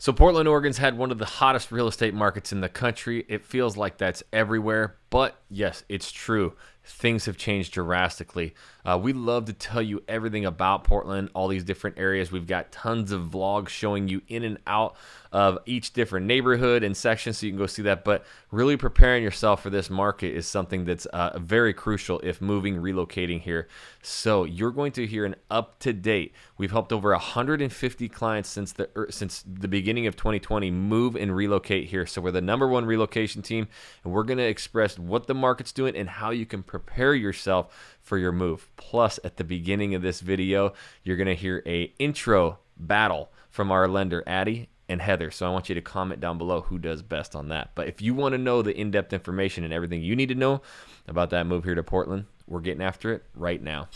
So Portland, Oregon's had one of the hottest real estate markets in the country. It feels like that's everywhere, but yes, it's true. Things have changed drastically. We love to tell you everything about Portland, all these different areas. We've got tons of vlogs showing you in and out of each different neighborhood and section, so you can go see that. But really preparing yourself for this market is something that's very crucial if moving, relocating here. So you're going to hear an up-to-date. We've helped over 150 clients since the beginning of 2020 move and relocate here. So we're the #1 relocation team, and we're going to express what the market's doing and how you can prepare yourself for your move. Plus, at the beginning of this video, you're going to hear a intro battle from our lender, Addie and Heather. So I want you to comment down below who does best on that. But if you want to know the in-depth information and everything you need to know about that move here to Portland, we're getting after it right now.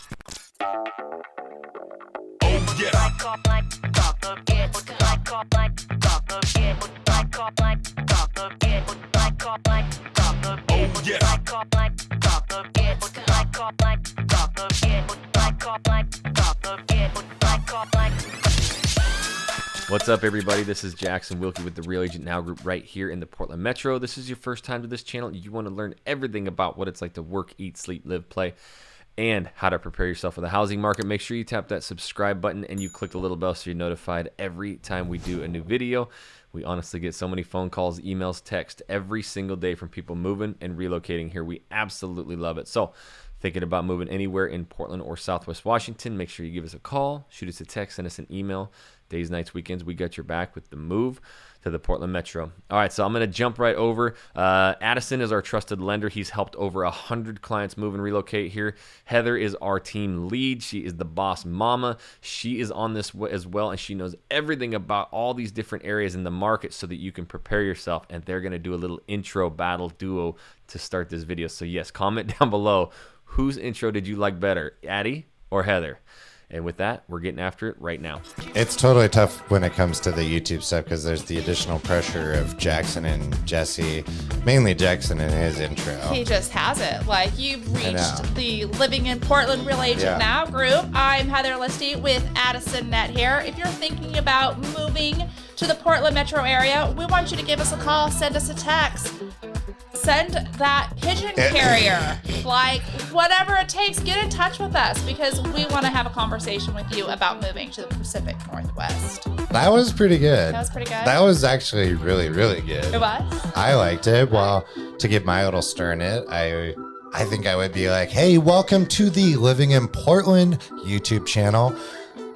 What's up, everybody? This is Jackson Wilkie with the Real Agent Now Group right here in the Portland Metro. This is your first time to this channel. You want to learn everything about what it's like to work, eat, sleep, live, play, and how to prepare yourself for the housing market. Make sure you tap that subscribe button and you click the little bell so you're notified every time we do a new video. We honestly get so many phone calls, emails, text every single day from people moving and relocating here. We absolutely love it. So thinking about moving anywhere in Portland or Southwest Washington, make sure you give us a call, shoot us a text, send us an email. Days, nights, weekends, we got your back with the move to the Portland Metro. All right, so I'm going to jump right over. Addison is our trusted lender. He's helped over 100 clients move and relocate here. Heather is our team lead. She is the boss mama. She is on this as well, and she knows everything about all these different areas in the market so that you can prepare yourself, and they're going to do a little intro battle duo to start this video. So yes, comment down below, whose intro did you like better, Addie or Heather? And with that, we're getting after it right now. It's totally tough when it comes to the YouTube stuff because there's the additional pressure of Jackson and Jesse, mainly Jackson in his intro. He just has it. Like, you've reached the Living in Portland Real Agent Now group. I'm Heather Listy with Addison Net here. If you're thinking about moving to the Portland metro area, we want you to give us a call, send us a text. Send that pigeon carrier, like whatever it takes, get in touch with us because we want to have a conversation with you about moving to the Pacific Northwest. That was pretty good. That was pretty good. That was actually really, really good. It was? I liked it. Well, to give my little stern it, I think I would be like, hey, welcome to the Living in Portland YouTube channel.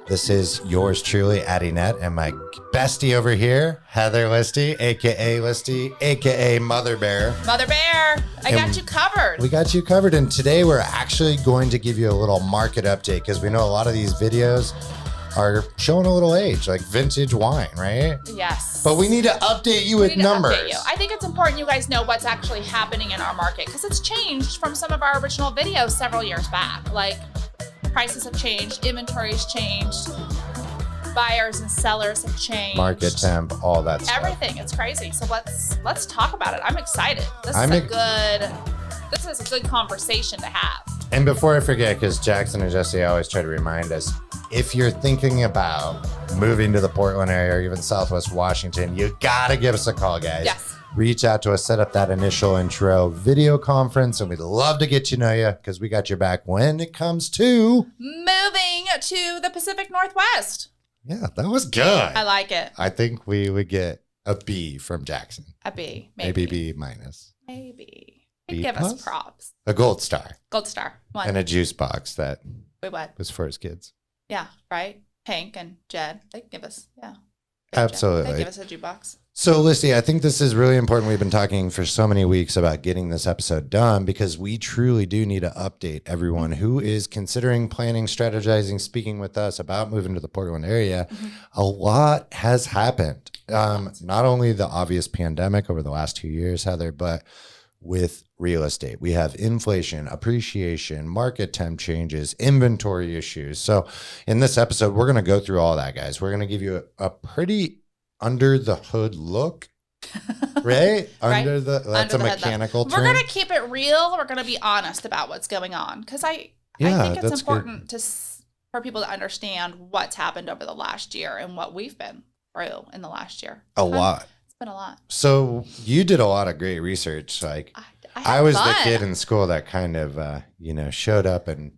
This is yours truly, Addie Net, and my bestie over here, Heather Listy, aka Mother Bear. Mother Bear, I got you covered. We got you covered, and today we're actually going to give you a little market update because we know a lot of these videos are showing a little age, like vintage wine, right? Yes. But we need to update you with numbers. I think it's important you guys know what's actually happening in our market because it's changed from some of our original videos several years back. Like, prices have changed, inventory's changed, buyers and sellers have changed. Market temp, all that stuff. Everything, it's crazy. So let's talk about it. I'm excited. This is a good conversation to have. And before I forget, because Jackson and Jesse always try to remind us, if you're thinking about moving to the Portland area or even Southwest Washington, you gotta give us a call, guys. Yes. Reach out to us, set up that initial intro video conference, and we'd love to get to know you because we got your back when it comes to moving to the Pacific Northwest. Yeah, that was good. I like it. I think we would get a B from Jackson. A B, maybe B minus. Maybe. B He'd give plus? us props. A gold star. Gold star. One. And a juice box that was for his kids. Yeah, right? Hank and Jed, they'd give us, Absolutely. They'd give us a jukebox. So, Listy, I think this is really important. We've been talking for so many weeks about getting this episode done because we truly do need to update everyone who is considering, planning, strategizing, speaking with us about moving to the Portland area. Mm-hmm. A lot has happened. Not only the obvious pandemic over the last 2 years, Heather, but with real estate. We have inflation, appreciation, market temp changes, inventory issues. So in this episode, we're going to go through all that, guys. We're going to give you a pretty under the hood look, right? That's a mechanical term. We're going to keep it real. We're going to be honest about what's going on because I think it's important for people to understand what's happened over the last year and what we've been through in the last year. A lot. It's been a lot. So you did a lot of great research. Like I was the kid in school that kind of, showed up and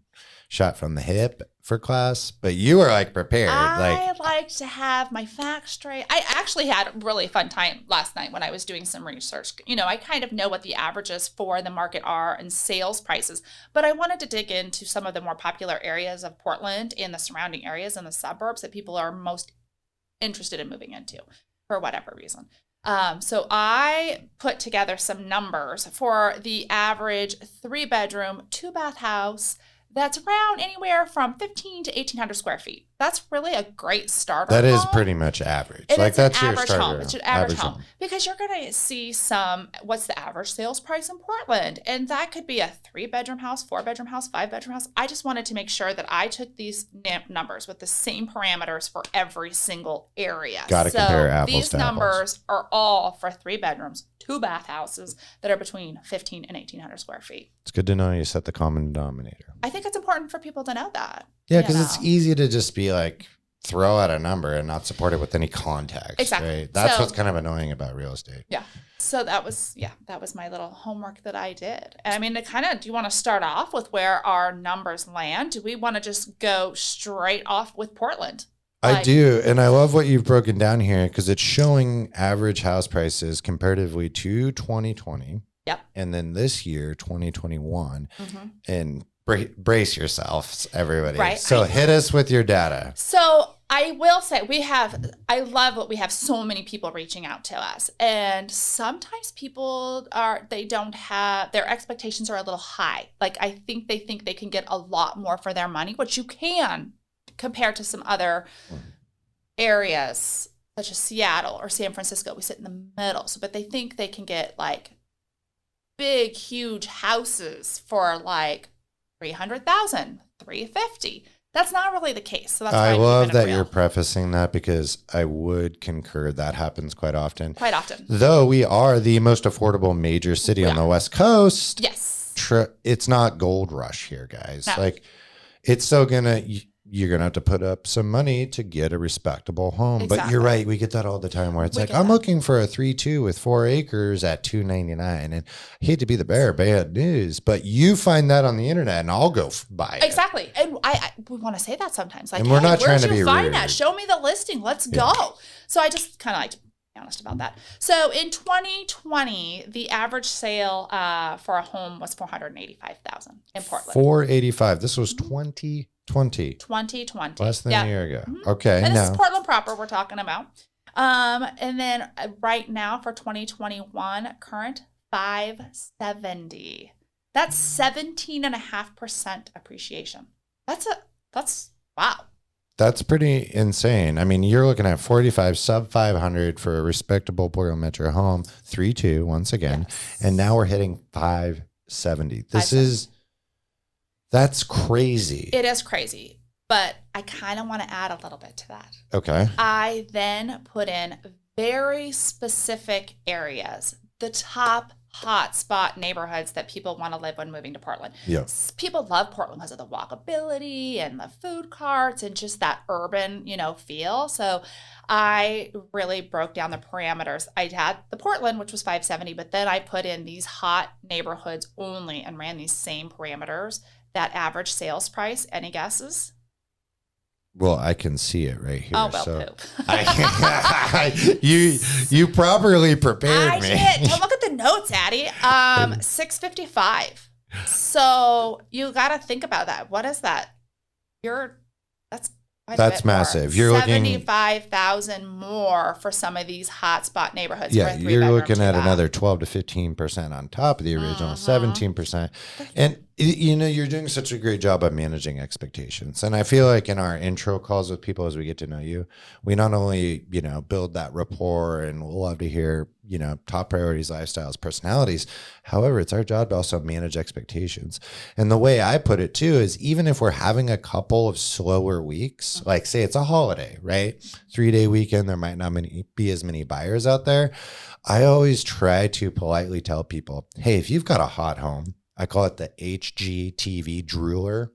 shot from the hip for class, but you were like prepared. I like to have my facts straight. I actually had a really fun time last night when I was doing some research. I kind of know what the averages for the market are and sales prices, but I wanted to dig into some of the more popular areas of Portland and the surrounding areas and the suburbs that people are most interested in moving into for whatever reason. So I put together some numbers for the average 3-bedroom, 2-bath house that's around anywhere from 1,500 to 1,800 square feet. That's really a great starter That home. is pretty much average. That's your average starter home. It's an average home. Because you're going to see what's the average sales price in Portland? And that could be a 3-bedroom house, 4-bedroom house, 5-bedroom house. I just wanted to make sure that I took these numbers with the same parameters for every single area. Got to compare apples to apples. These numbers are all for 3 bedrooms, 2-bath houses that are between 1,500 and 1,800 square feet. It's good to know you set the common denominator. I think it's important for people to know that. Yeah, because it's easy to just be like, throw out a number and not support it with any context. Exactly. Right? That's what's kind of annoying about real estate. Yeah. So that was my little homework that I did. And I mean, do you want to start off with where our numbers land? Do we want to just go straight off with Portland? I do. And I love what you've broken down here because it's showing average house prices comparatively to 2020. Yep. And then this year, 2021. Mm-hmm. And brace yourselves, everybody. Right. So hit us with your data. So I will say I love what we have so many people reaching out to us. And sometimes people their expectations are a little high. Like I think they can get a lot more for their money, which you can compared to some other areas such as Seattle or San Francisco. We sit in the middle. But they think they can get like big, huge houses for like 300,000, 350. That's not really the case. So that's why I love that you're prefacing that because I would concur that happens quite often. Quite often. Though we are the most affordable major city on the West Coast. Yes. It's not gold rush here, guys. No. Like it's still you're going to have to put up some money to get a respectable home. Exactly. But you're right. We get that all the time where it's I'm looking for a 3-2 with 4 acres at $299. And I hate to be the bearer of bad news, but you find that on the internet and I'll go buy it. Exactly. And we want to say that sometimes. Like, and we're not trying to be rude. Where'd you find that? Show me the listing. Let's go. So I just kind of like to be honest about that. So in 2020, the average sale for a home was $485,000 in Portland. $485,000. This was 2020. 2020. Less than a year ago. Mm-hmm. Okay. And this is Portland proper we're talking about. And then right now for 2021, current $570,000. That's 17.5% appreciation. That's wow. That's pretty insane. I mean, you're looking at 45 sub 500 for a respectable Portland Metro home, 3-2 once again. Yes. And now we're hitting 570. That's crazy. It is crazy, but I kind of want to add a little bit to that. Okay. I then put in very specific areas, the top hotspot neighborhoods that people want to live when moving to Portland. Yeah. People love Portland because of the walkability and the food carts and just that urban, feel. So I really broke down the parameters. I had the Portland, which was 570, but then I put in these hot neighborhoods only and ran these same parameters. That average sales price, any guesses? Well, I can see it right here. Oh, well, so poop. you properly prepared me. I did. Don't look at the notes, Addie. 655. So you got to think about that. What is that? That's massive. You're looking 75,000 more for some of these hotspot neighborhoods. Yeah, you're looking at another 12 to 15% on top of the original 17%. And you're doing such a great job of managing expectations. And I feel like in our intro calls with people as we get to know you, we not only, build that rapport and we'll love to hear, top priorities, lifestyles, personalities. However, it's our job to also manage expectations. And the way I put it too is even if we're having a couple of slower weeks, like say it's a holiday, right? 3-day weekend, there might not be as many buyers out there. I always try to politely tell people, hey, if you've got a hot home, I call it the HGTV drooler.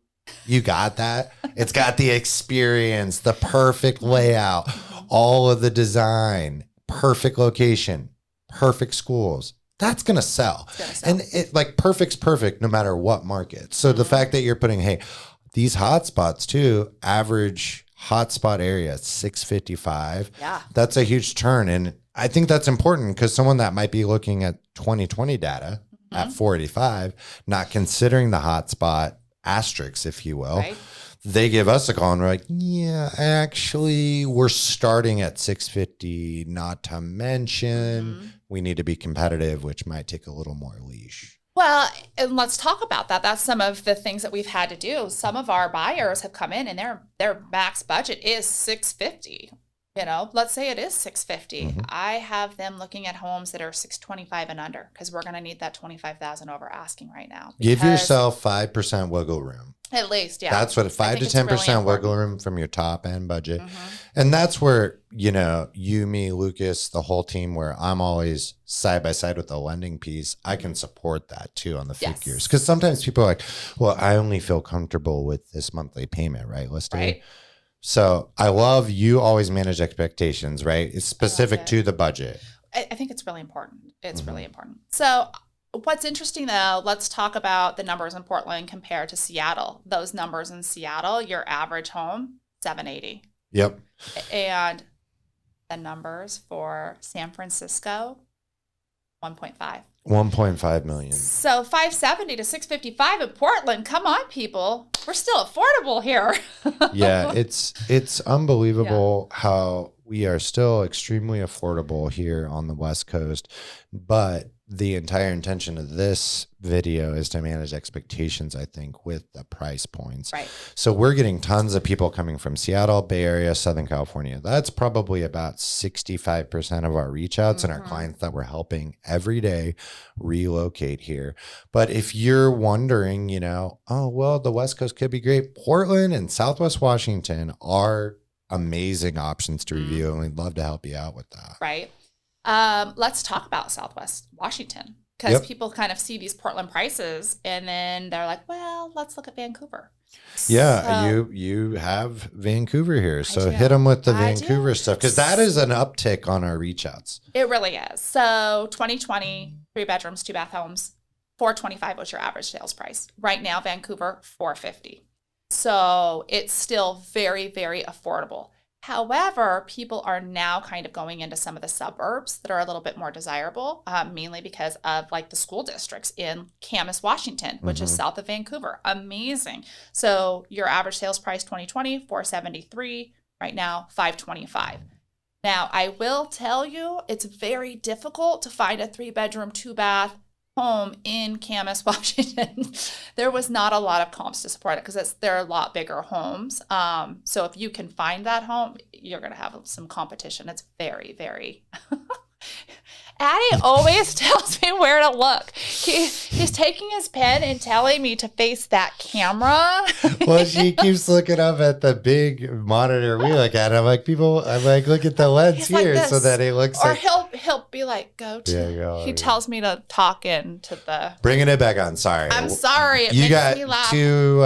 You got that? It's got the experience, the perfect layout, all of the design, perfect location, perfect schools. That's going to sell. And it like perfect's perfect no matter what market. So the fact that you're putting, hey, these hotspots too, average hotspot area, 655. Yeah. That's a huge turn. And I think that's important because someone that might be looking at 2020 data at 485, not considering the hotspot asterisks, if you will, right. They give us a call and we're like, yeah, actually, we're starting at 650, not to mention we need to be competitive, which might take a little more leash. Well, and let's talk about that. That's some of the things that we've had to do. Some of our buyers have come in and their max budget is 650. You know, let's say it is 650. I have them looking at homes that are 625 and under because we're going to need that 25,000 over asking right now. Give yourself 5% wiggle room. At least, yeah. That's what 5 to 10% wiggle room from your top end budget. And that's where, you know, you, me, Lucas, the whole team, where I'm always side by side with the lending piece. I can support that too on the figures. Because sometimes people are like, well, I only feel comfortable with this monthly payment, right? Right. So I love you always manage expectations, right? It's specific to the budget. I think it's really important. It's really important. So what's interesting though, let's talk about the numbers in Portland compared to Seattle. Those numbers in Seattle, your average home, 780. Yep. And the numbers for San Francisco, 1.5. 1.5 million. So 570 to 655 in Portland. Come on, people. We're still affordable here. Yeah, it's unbelievable how we are still extremely affordable here on the West Coast, but the entire intention of this video is to manage expectations, I think, with the price points. Right. So we're getting tons of people coming from Seattle, Bay Area, Southern California. That's probably about 65% of our reach outs and our clients that we're helping every day relocate here. But if you're wondering, you know, oh, well, the West Coast could be great. Portland and Southwest Washington are amazing options to review, and we'd love to help you out with that. Right. Let's talk about Southwest Washington because people kind of see these Portland prices and then they're like, well, let's look at Vancouver. Yeah, so, you have Vancouver here. So hit them with the Vancouver stuff because that is an uptick on our reach outs. It really is. So 2020, 3 bedrooms, 2 bath homes, $425 was your average sales price. Right now, Vancouver, $450. So it's still very, very affordable. However, people are now kind of going into some of the suburbs that are a little bit more desirable, mainly because of like the school districts in Camas, Washington, which is south of Vancouver. Amazing. So your average sales price 2020, $473. Right now, $525. Now, I will tell you, it's very difficult to find a 3-bedroom, 2-bath home in Camas, Washington. There was not a lot of comps to support it because they're a lot bigger homes. So if you can find that home, you're going to have some competition. It's very, very... Addie always tells me where to look. He's taking his pen and telling me to face that camera. Well, she keeps looking up at the big monitor we look at. I'm like, look at the lens here like so that it looks or like... he'll be like, go to... Yeah, go. He tells me to talk into the... Bringing it back on. Sorry. I'm sorry. It you makes got me laugh. 2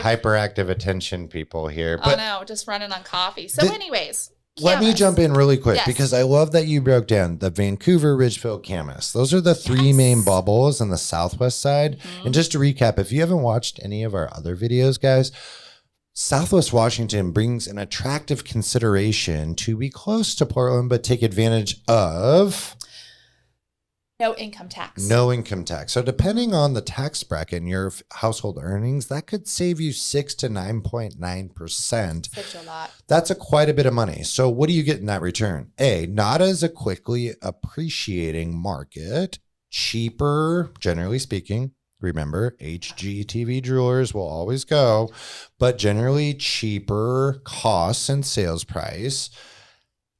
hyperactive attention people here. But, no, just running on coffee. So anyways... Let me jump in really quick because I love that you broke down the Vancouver, Ridgefield, Camas. Those are the 3 main bubbles on the southwest side. And just to recap, if you haven't watched any of our other videos, guys, Southwest Washington brings an attractive consideration to be close to Portland, but take advantage of... No income tax. No income tax. So depending on the tax bracket and your household earnings, that could save you 6 to 9.9%. Such a lot. That's quite a bit of money. So what do you get in that return? A, not as a quickly appreciating market, cheaper, generally speaking. Remember, HGTV jewelers will always go, but generally cheaper costs and sales price.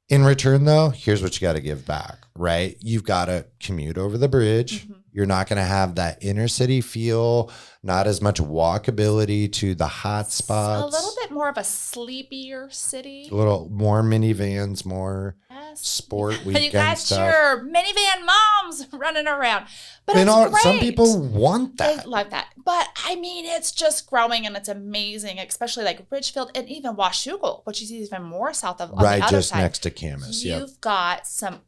In return, though, here's what you got to give back, right? You've got to commute over the bridge. You're not going to have that inner city feel, not as much walkability to the hot spots. A little bit more of a sleepier city. A little more minivans, more sport weekend you got stuff. your minivan moms running around. But some people want that. They love that. But I mean, it's just growing and it's amazing, especially like Ridgefield and even Washougal, which is even more south of on the other just side. Next to Camas. You've got some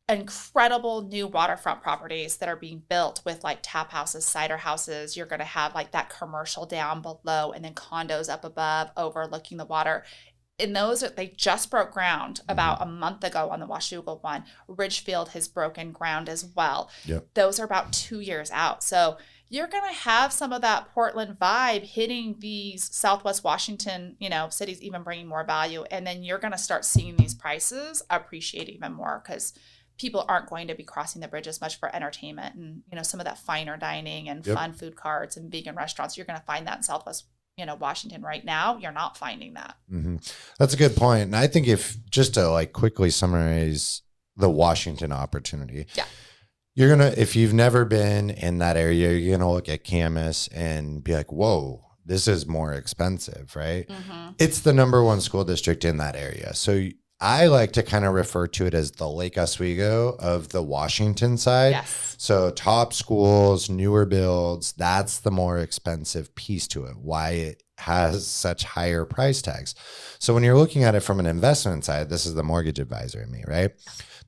incredible new waterfront properties that are being built with like tap houses, cider houses. You're going to have like that commercial down below and then condos up above overlooking the water. And those, they just broke ground about a month ago on the Washougal one. Ridgefield has broken ground as well. Yep. Those are about 2 years out. So you're going to have some of that Portland vibe hitting these Southwest Washington, cities, even bringing more value. And then you're going to start seeing these prices appreciate even more because people aren't going to be crossing the bridge as much for entertainment and, some of that finer dining and fun food carts and vegan restaurants. You're going to find that in Southwest, Washington right now. You're not finding that. Mm-hmm. That's a good point. And I think if just to like quickly summarize the Washington opportunity, if you've never been in that area, you're going to look at Camas and be like, whoa, this is more expensive, right? Mm-hmm. It's the number one school district in that area. So I like to kind of refer to it as the Lake Oswego of the Washington side. Yes. So top schools, newer builds, that's the more expensive piece to it, why it has such higher price tags. So when you're looking at it from an investment side, this is the mortgage advisor in me, right?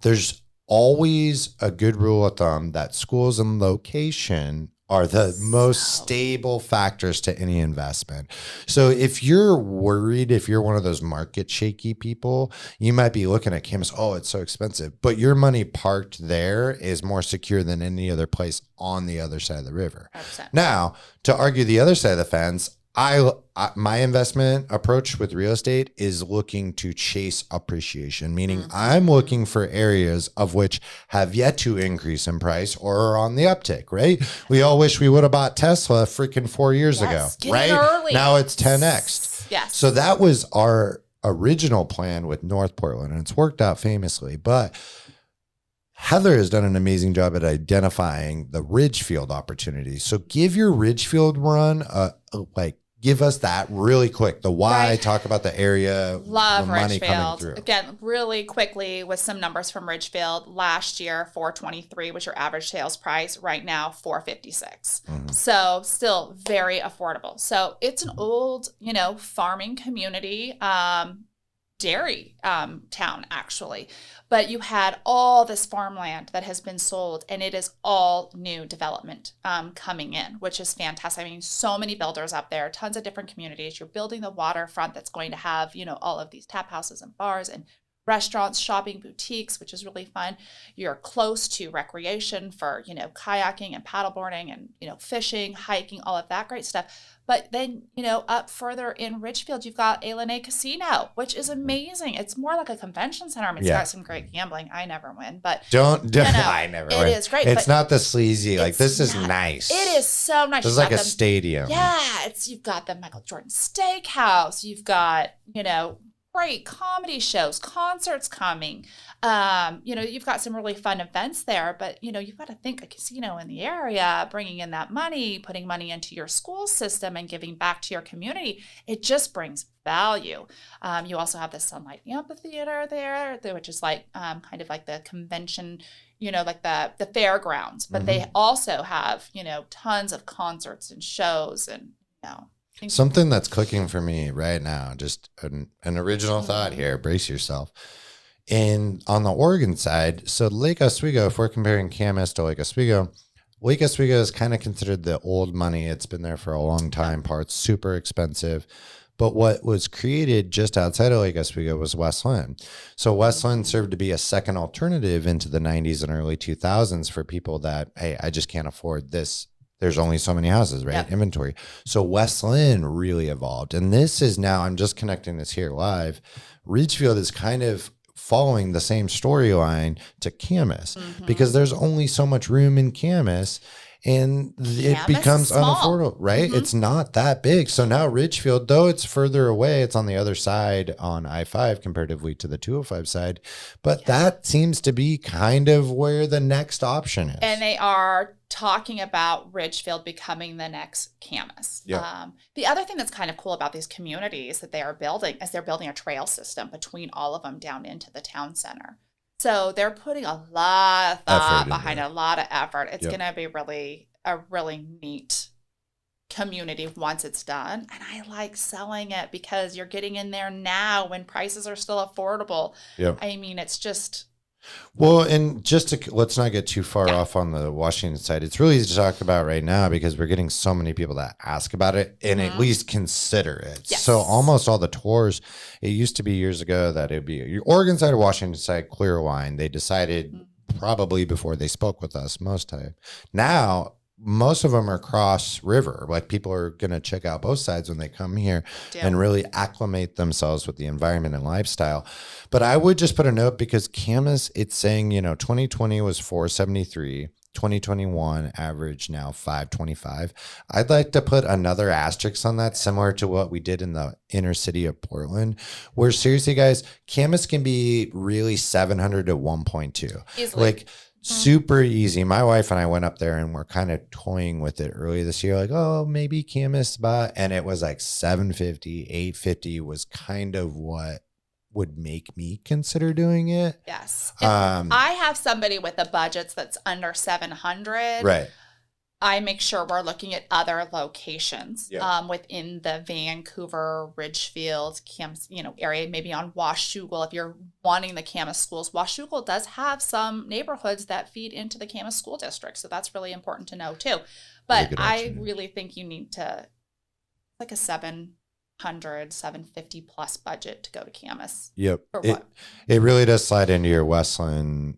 There's always a good rule of thumb that schools and location are the most stable factors to any investment. So if you're worried, if you're one of those market shaky people, you might be looking at Camas, oh, it's so expensive, but your money parked there is more secure than any other place on the other side of the river. 100%. Now, to argue the other side of the fence, my investment approach with real estate is looking to chase appreciation, meaning I'm looking for areas of which have yet to increase in price or are on the uptick, right? We all wish we would have bought Tesla freaking 4 years ago, right? Early. Now it's 10x. Yes. So that was our original plan with North Portland, and it's worked out famously, but Heather has done an amazing job at identifying the Ridgefield opportunities. So give your Ridgefield run, give us that really quick. The why, right. Talk about the area, love the money coming through. Ridgefield. Again, really quickly with some numbers from Ridgefield. Last year, $423 was your average sales price. Right now, $456. Mm-hmm. So still very affordable. So it's an old, farming community, dairy town actually, but you had all this farmland that has been sold and it is all new development coming in, which is fantastic. I mean, so many builders up there, tons of different communities. You're building the waterfront that's going to have, all of these tap houses and bars and restaurants, shopping, boutiques, which is really fun. You're close to recreation for, kayaking and paddleboarding and, fishing, hiking, all of that great stuff. But then, up further in Ridgefield, you've got A Casino, which is amazing. It's more like a convention center. I mean, it's got some great gambling. I never win, but I never win. It is great. It's not the sleazy, this is nice. It is so nice. It's like a stadium. Yeah. You've got the Michael Jordan Steakhouse. You've got, great comedy shows, concerts coming. You've got some really fun events there, but, you've got to think a casino in the area, bringing in that money, putting money into your school system and giving back to your community. It just brings value. You also have the Sunlight Amphitheater there, which is like kind of like the convention, like the fairgrounds, but they also have, tons of concerts and shows and, Something that's cooking for me right now, just an original thought here, brace yourself. And on the Oregon side, so Lake Oswego, if we're comparing Camas to Lake Oswego is kind of considered the old money. It's been there for a long time. Parts super expensive. But what was created just outside of Lake Oswego was West Lynn. So West Lynn served to be a second alternative into the 90s and early 2000s for people that, hey, I just can't afford this. There's only so many houses, right? Yep. Inventory. So West Lynn really evolved. And this is now, I'm just connecting this here live. Ridgefield is kind of following the same storyline to Camas because there's only so much room in Camas. and it Camas becomes is small. unaffordable, right? It's not that big. So now Ridgefield, though it's further away, it's on the other side on I-5 comparatively to the 205 side, but that seems to be kind of where the next option is. And they are talking about Ridgefield becoming the next Camas. Yep. The other thing that's kind of cool about these communities that they are building is they're building a trail system between all of them down into the town center. So they're putting a lot of thought behind it, a lot of effort. It's going to be a really neat community once it's done. And I like selling it because you're getting in there now when prices are still affordable. Yep. I mean, it's just... Well, and just to, let's not get too far off on the Washington side. It's really easy to talk about right now because we're getting so many people that ask about it and at least consider it. Yes. So almost all the tours, it used to be years ago that it'd be your Oregon side or Washington side, clear wine. They decided probably before they spoke with us most time. Now, most of them are cross river. Like people are going to check out both sides when they come here and really acclimate themselves with the environment and lifestyle. But I would just put a note because Camas, it's saying, 2020 was 473, 2021 average now 525. I'd like to put another asterisk on that, similar to what we did in the inner city of Portland, where seriously, guys, Camas can be really 700 to 1.2. Easily. Like, super easy. My wife and I went up there and we're kind of toying with it earlier this year. Like, oh, maybe Camas spot. And it was like 750, 850 was kind of what would make me consider doing it. Yes. If I have somebody with a budget that's under 700. Right. I make sure we're looking at other locations within the Vancouver, Ridgefield, area, maybe on Washougal. If you're wanting the Camas schools, Washougal does have some neighborhoods that feed into the Camas school district. So that's really important to know too. But I really think you need to, like a 700, 750 plus budget to go to Camas. Yep. It really does slide into your Westland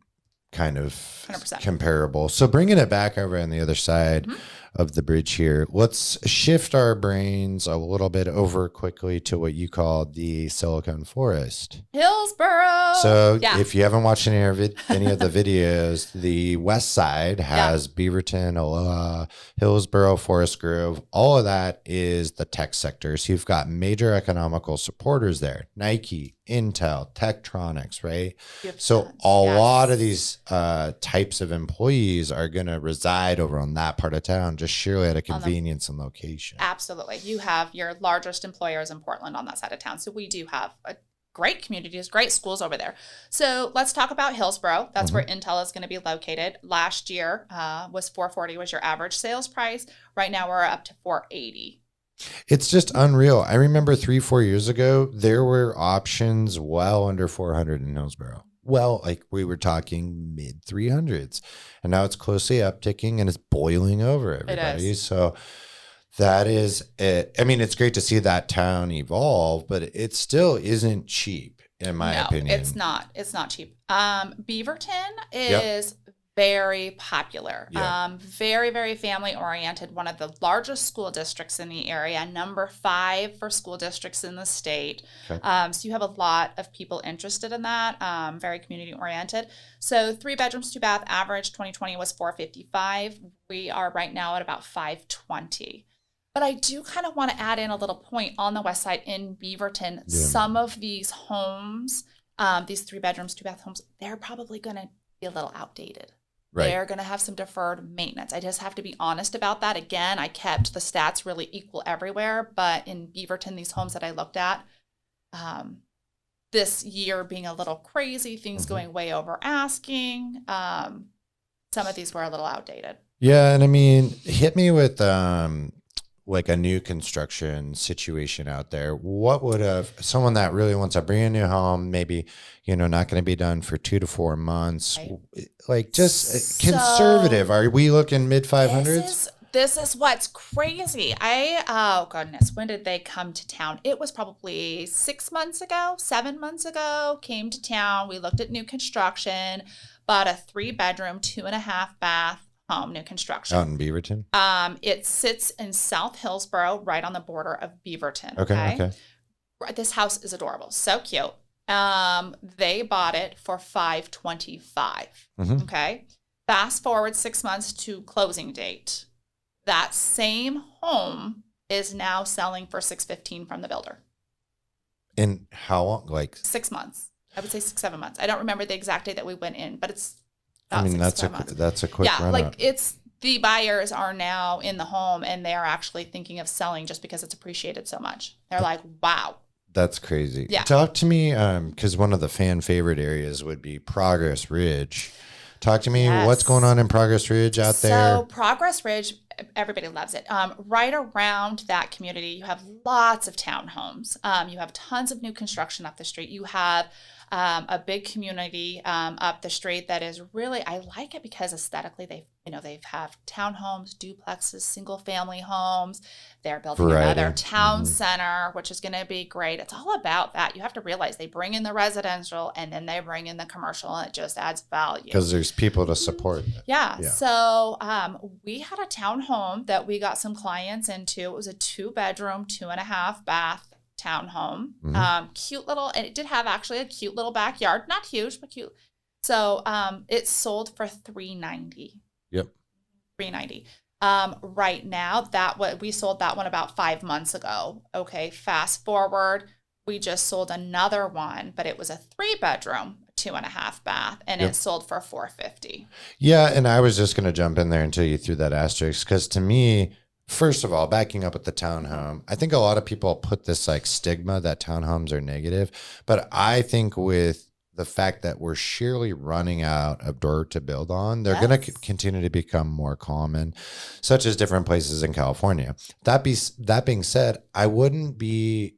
kind of 100%. Comparable. So bringing it back over on the other side of the bridge here, let's shift our brains a little bit over quickly to what you call the Silicon Forest. Hillsborough. So if you haven't watched any of the videos, the west side has Beaverton, Aloha, Hillsborough, Forest Grove. All of that is the tech sector. So you've got major economical supporters there. Nike, Intel, Tektronix, right? So a lot of these types of employees are going to reside over on that part of town, just surely at a convenience and location. Absolutely. You have your largest employers in Portland on that side of town. So we do have a great communities, great schools over there. So let's talk about Hillsborough. That's where Intel is going to be located. Last year was $440 was your average sales price. Right now we're up to $480. It's just unreal. I remember 3-4 years ago, there were options well under 400 in Hillsborough. Well, like we were talking mid 300s, and now it's closely upticking and it's boiling over everybody. It is. So that is it. I mean, it's great to see that town evolve, but it still isn't cheap in my opinion. It's not. It's not cheap. Beaverton is very popular. Very, very family oriented. One of the largest school districts in the area, number 5 for school districts in the state. Okay. So you have a lot of people interested in that. Very community oriented. So 3 bedrooms, 2 bath, average 2020 was $455. We are right now at about $520. But I do kind of want to add in a little point on the west side in Beaverton. Some of these homes, these 3 bedrooms, 2 bath homes, they're probably going to be a little outdated. Right. They're going to have some deferred maintenance. I just have to be honest about that. Again, I kept the stats really equal everywhere, but in Beaverton, these homes that I looked at, this year being a little crazy, things going way over asking, some of these were a little outdated. Yeah, and I mean, hit me with like a new construction situation out there. What would have someone that really wants a brand new home, maybe, not going to be done for 2 to 4 months, like just conservative. Are we looking mid 500s? This is what's crazy. Oh goodness, when did they come to town? It was probably 6 months ago, 7 months ago, came to town. We looked at new construction, bought a 3 bedroom, 2.5 bath home, new construction. Out in Beaverton? It sits in South Hillsborough, right on the border of Beaverton. Okay. This house is adorable. So cute. They bought it for $525. Okay. Fast forward 6 months to closing date. That same home is now selling for $615 from the builder. In how long? Like 6 months. I would say 6-7 months. I don't remember the exact date that we went in, but it's about that's a quick run like up. it's the buyers are now in the home and they are actually thinking of selling just because it's appreciated so much. They're like, wow. That's crazy. Yeah. Talk to me, because one of the fan favorite areas would be Progress Ridge. Talk to me. Yes. What's going on in Progress Ridge out there? So Progress Ridge, everybody loves it. Right around that community, you have lots of townhomes. You have tons of new construction up the street. You have a big community up the street that is really, I like it because aesthetically they have townhomes, duplexes, single family homes. They're building another town center, which is going to be great. It's all about that. You have to realize they bring in the residential and then they bring in the commercial, and it just adds value. Because there's people to support. Yeah. So we had a townhome that we got some clients into. It was a 2-bedroom, 2.5-bath townhome. Cute little, and it did have actually a cute little backyard. Not huge, but cute. So it sold for $390. Yep. $390. Right now, we sold that one about 5 months ago. Okay, fast forward, we just sold another one, but it was a 3-bedroom, 2.5-bath, and it sold for $450. Yeah, and I was just going to jump in there until you threw that asterisk, because to me, first of all, backing up with the townhome, I think a lot of people put this like stigma that townhomes are negative, but I think with the fact that we're surely running out of dirt to build on, they're going to continue to become more common, such as different places in California. That being said, I wouldn't be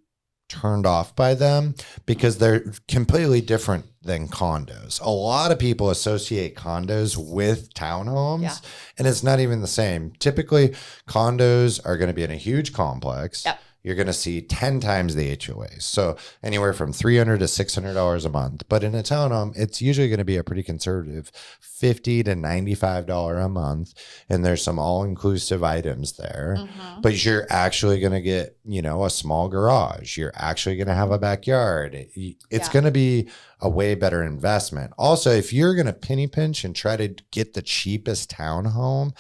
turned off by them because they're completely different than condos. A lot of people associate condos with townhomes, and it's not even the same. Typically, condos are going to be in a huge complex. Yep. You're going to see 10 times the HOA. So anywhere from $300 to $600 a month. But in a townhome, it's usually going to be a pretty conservative $50 to $95 a month. And there's some all-inclusive items there. But you're actually going to get, a small garage. You're actually going to have a backyard. It's going to be a way better investment. Also, if you're going to penny pinch and try to get the cheapest townhome,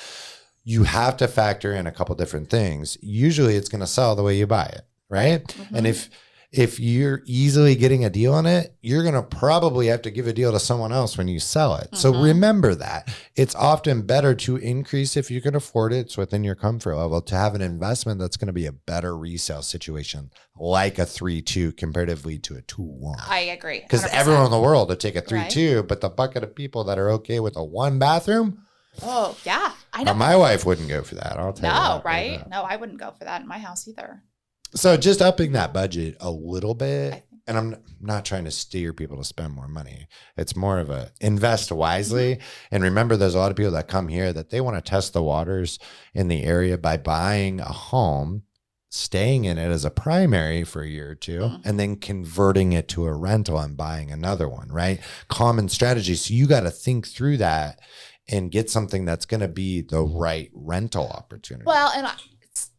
you have to factor in a couple different things. Usually it's going to sell the way you buy it, right? And if you're easily getting a deal on it, you're going to probably have to give a deal to someone else when you sell it. So remember that. It's often better to increase if you can afford it. It's within your comfort level to have an investment that's going to be a better resale situation, like a 3-2 comparatively to a 2-1. I agree. Because everyone in the world would take a 3-2, but the bucket of people that are okay with a 1-bathroom, oh, yeah. I know. my wife wouldn't go for that. I'll tell you. No, right? No, I wouldn't go for that in my house either. So just upping that budget a little bit. And I'm not trying to steer people to spend more money. It's more of a invest wisely. And remember, there's a lot of people that come here that they want to test the waters in the area by buying a home, staying in it as a primary for a year or two, and then converting it to a rental and buying another one, right? Common strategy. So you got to think through that and get something that's going to be the right rental opportunity. Well, and it's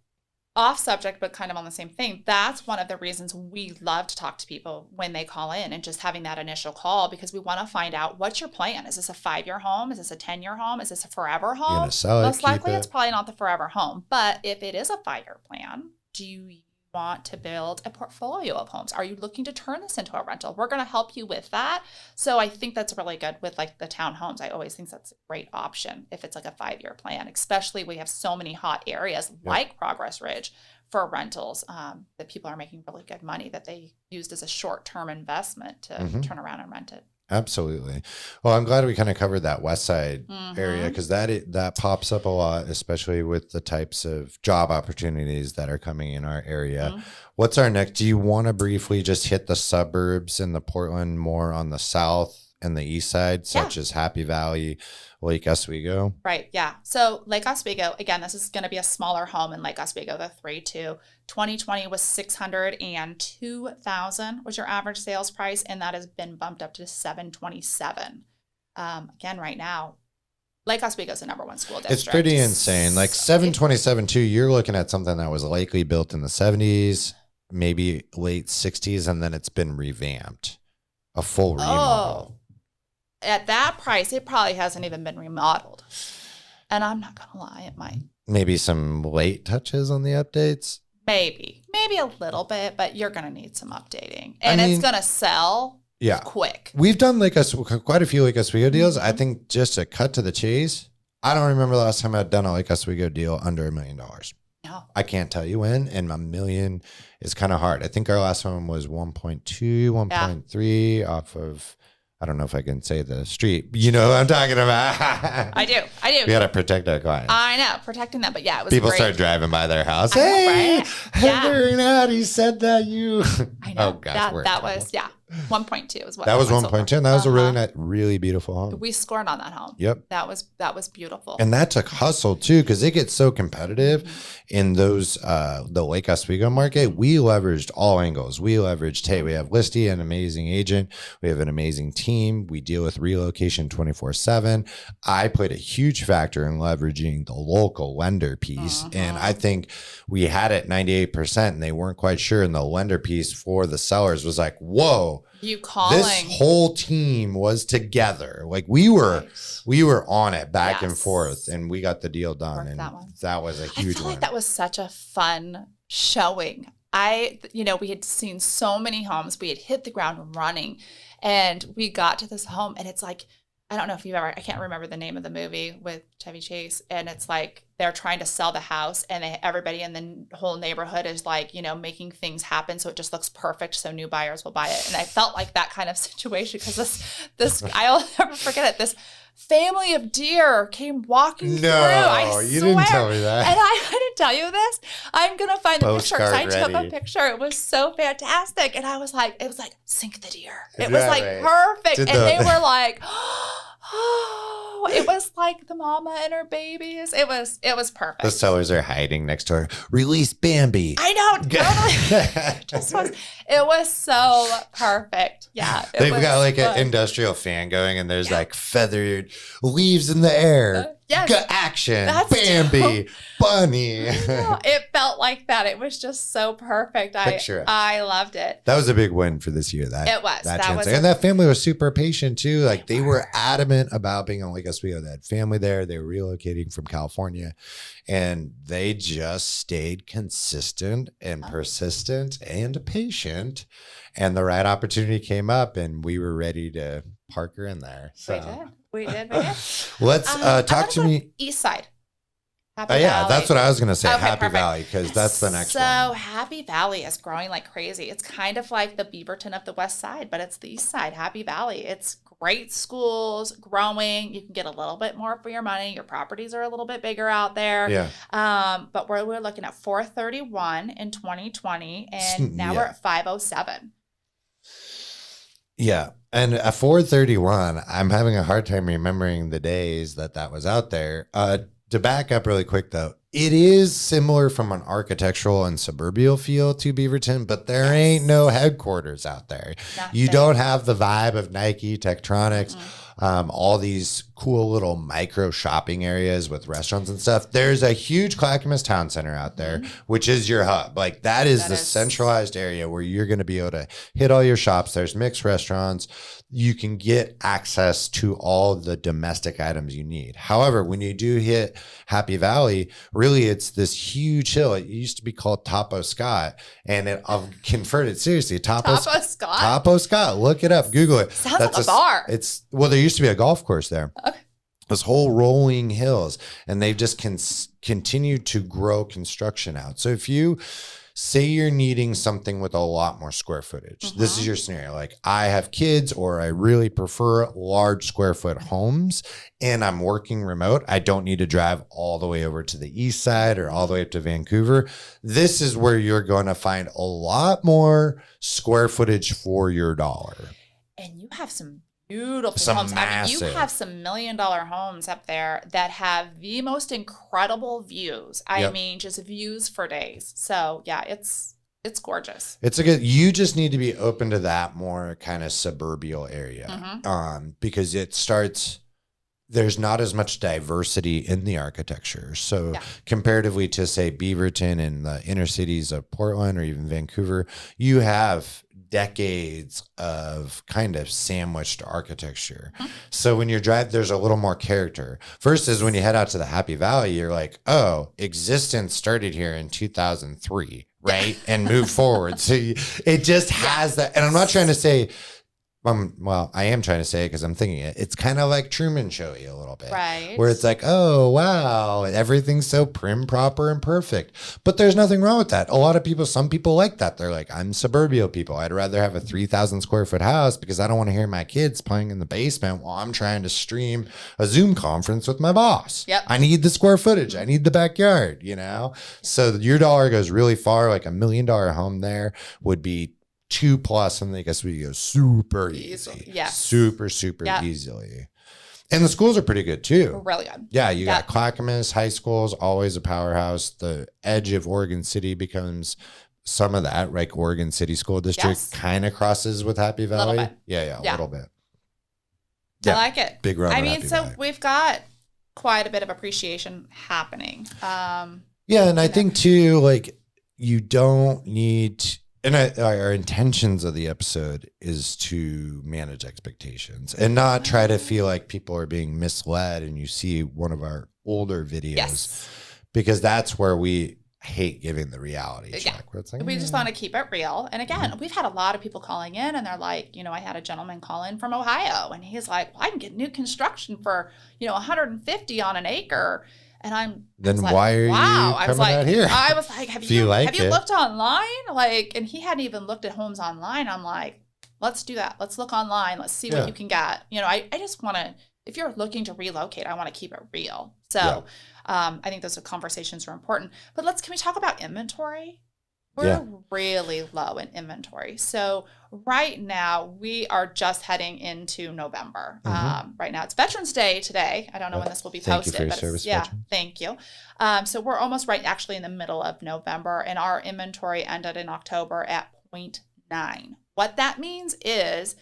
off subject, but kind of on the same thing. That's one of the reasons we love to talk to people when they call in and just having that initial call, because we want to find out, what's your plan? Is this a 5-year home? Is this a 10-year home? Is this a forever home? You're gonna sell it, Most likely keep it's it. probably not the forever home. But if it is a 5-year plan, do you want to build a portfolio of homes? Are you looking to turn this into a rental? We're going to help you with that. So I think that's really good with like the townhomes. I always think that's a great option if it's like a 5-year plan, especially we have so many hot areas like Progress Ridge for rentals that people are making really good money that they used as a short-term investment to turn around and rent it. Absolutely. Well, I'm glad we kind of covered that West Side area, because that pops up a lot, especially with the types of job opportunities that are coming in our area. What's our next? Do you want to briefly just hit the suburbs in the Portland more on the south and the east side, such as Happy Valley, Lake Oswego? Right. Yeah. So Lake Oswego, again, this is going to be a smaller home in Lake Oswego, the 3-2. 2020 was $602,000 was your average sales price, and that has been bumped up to $727,000. Again, right now, Lake Oswego is the #1 school district. It's pretty insane. Like 727 too. You're looking at something that was likely built in the 70s, maybe late 60s, and then it's been revamped, a full remodel. at that price, it probably hasn't even been remodeled. And I'm not going to lie, it might. Maybe some late touches on the updates. Maybe a little bit, but you're going to need some updating. And it's going to sell quick. We've done quite a few Lake Oswego deals. I think just to cut to the chase, I don't remember the last time I'd done a Lake Oswego deal under $1 million. No. I can't tell you when, and $1 million is kind of hard. I think our last one was 1.2, 1.3 off of, I don't know if I can say the street. You know what I'm talking about. I do. We got to protect our clients. I know, protecting them. But yeah, it was People great. start driving by their house. I know, Hey, right? Heather and Addie said that you. I know. Oh, gosh. That was, 1.2 is what that was 1.2. And that was a really nice, really beautiful home. We scored on that home. Yep. That was beautiful. And that took hustle too, because it gets so competitive in those the Lake Oswego market. We leveraged all angles. We leveraged, hey, we have Listy, an amazing agent. We have an amazing team. We deal with relocation 24/7. I played a huge factor in leveraging the local lender piece. And I think we had it 98% and they weren't quite sure. And the lender piece for the sellers was like, whoa. You calling. This whole team was together. Like we were on it back and forth, and we got the deal done. And that was a huge one. I feel like that was such a fun showing. We had seen so many homes. We had hit the ground running, and we got to this home, and it's like, I don't know if I can't remember the name of the movie with Chevy Chase. And it's like, they're trying to sell the house and everybody in the whole neighborhood is like, making things happen. So it just looks perfect. So new buyers will buy it. And I felt like that kind of situation because this, I'll never forget it. This family of deer came walking through. I swear. You didn't tell me that. And I didn't tell you this. I'm going to find the picture because I took a ready. Picture. It was so fantastic. And I was like, it was like, sink the deer. It was like perfect. And they were like, oh, it was like the mama and her babies. It was perfect. The sellers are hiding next to her. Release Bambi. I know. Totally. It was so perfect. Yeah. They've got like an industrial fan going and there's like feathered leaves in the air. Yes. Got action. Bambi. Bunny. It felt like that. It was just so perfect. I loved it. That was a big win for this year. It was. And that family was super patient too. Like they were adamant about being on Lake Oswego. They had family there. They were relocating from California and they just stayed consistent and persistent and patient. And the right opportunity came up and we were ready to park her in there. So. We did. Let's talk to me. East Side. Happy Valley. That's what I was going to say. Okay, Happy Valley, because that's the next one. So Happy Valley is growing like crazy. It's kind of like the Beaverton of the West Side, but it's the East Side, Happy Valley. It's great schools, growing. You can get a little bit more for your money. Your properties are a little bit bigger out there. Yeah. But we're looking at 431 in 2020, and now we're at 507. Yeah. And at 431, I'm having a hard time remembering the days that was out there. To back up really quick, though, it is similar from an architectural and suburban feel to Beaverton, but there ain't no headquarters out there. You don't have the vibe of Nike, Tektronix, all these cool little micro shopping areas with restaurants and stuff. There's a huge Clackamas Town Center out there, which is your hub. Like that is the centralized area where you're going to be able to hit all your shops. There's mixed restaurants. You can get access to all the domestic items you need. However, when you do hit Happy Valley, really it's this huge hill. It used to be called Topo Scott, and I'll convert it seriously. Topo Scott? Topo Scott. Look it up. Google it. Sounds like a bar. There used to be a golf course there. Okay. This whole rolling hills, and they've just continued to grow construction out. So if you say you're needing something with a lot more square footage, this is your scenario. Like I have kids, or I really prefer large square foot homes, and I'm working remote. I don't need to drive all the way over to the east side or all the way up to Vancouver. This is where you're going to find a lot more footage for your dollar. And you have some beautiful homes. Massive. I mean, you have some $1 million homes up there that have the most incredible views. I mean, just views for days. So yeah, it's gorgeous. You just need to be open to that more kind of suburban area, because it starts there's not as much diversity in the architecture. So comparatively to, say, Beaverton and the inner cities of Portland or even Vancouver, you have decades of kind of sandwiched architecture. So when you're driving, there's a little more character. Versus when you head out to the Happy Valley, you're like, oh, existence started here in 2003, right? And move forward. So it just has that. And I'm not trying to say, well, I am trying to say it because I'm thinking it. It's kind of like Truman Show-y a little bit. Right. Where it's like, oh, wow, everything's so prim, proper, and perfect. But there's nothing wrong with that. A lot of people, some people like that. They're like, I'm suburbia people. I'd rather have a 3,000 square foot house because I don't want to hear my kids playing in the basement while I'm trying to stream a Zoom conference with my boss. Yep. I need the square footage. I need the backyard, you know? So your dollar goes really far. Like $1 million home there would be 2+, and I guess we go super easy. Yeah. Super easily. And the schools are pretty good too. Really good. Yeah, you got Clackamas High School's always a powerhouse. The edge of Oregon City becomes some of that, right? Oregon City School District kind of crosses with Happy Valley. A little bit. Yeah. I like it. Big run. I mean, so we've got quite a bit of appreciation happening. And I think too, like, you don't need to, and our intentions of the episode is to manage expectations and not try to feel like people are being misled and you see one of our older videos, because that's where we hate giving the reality check. Where it's like, we just want to keep it real. And again, we've had a lot of people calling in and they're like, you know, I had a gentleman call in from Ohio and he's like, well, I can get new construction for, you know, 150 on an acre. And why are you coming out here? I was like, have you looked online? Like, and he hadn't even looked at homes online. I'm like, let's do that. Let's look online. Let's see what you can get. You know, I just want to, if you're looking to relocate, I want to keep it real. So I think those conversations are important. But can we talk about inventory? We're really low in inventory. So right now we are just heading into November. Right now it's Veterans Day today. I don't know when this will be posted. Thank you for your service. Thank you. So we're almost actually in the middle of November, and our inventory ended in October at 0.9. What that means is